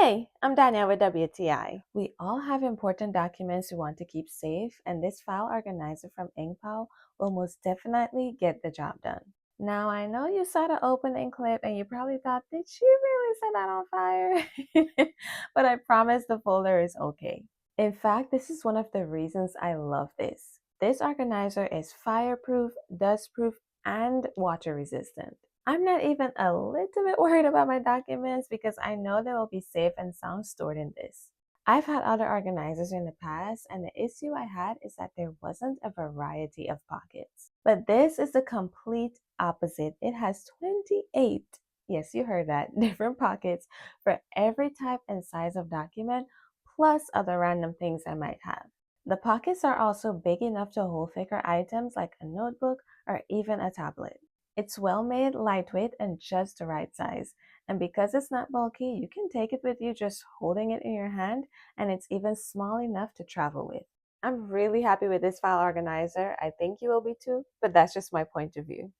Hey, I'm Danielle with WTI. We all have important documents we want to keep safe, and this file organizer from ENGPOW will most definitely get the job done. Now, I know you saw the opening clip and you probably thought, did she really set that on fire? But I promise the folder is okay. In fact, this is one of the reasons I love this. This organizer is fireproof, dustproof, and water resistant. I'm not even a little bit worried about my documents because I know they will be safe and sound stored in this. I've had other organizers in the past, and the issue I had is that there wasn't a variety of pockets. But this is the complete opposite. It has 28, yes, you heard that, different pockets for every type and size of document, plus other random things I might have. The pockets are also big enough to hold thicker items like a notebook or even a tablet. It's well made, lightweight, and just the right size. And because it's not bulky, you can take it with you just holding it in your hand, and it's even small enough to travel with. I'm really happy with this file organizer. I think you will be too, but that's just my point of view.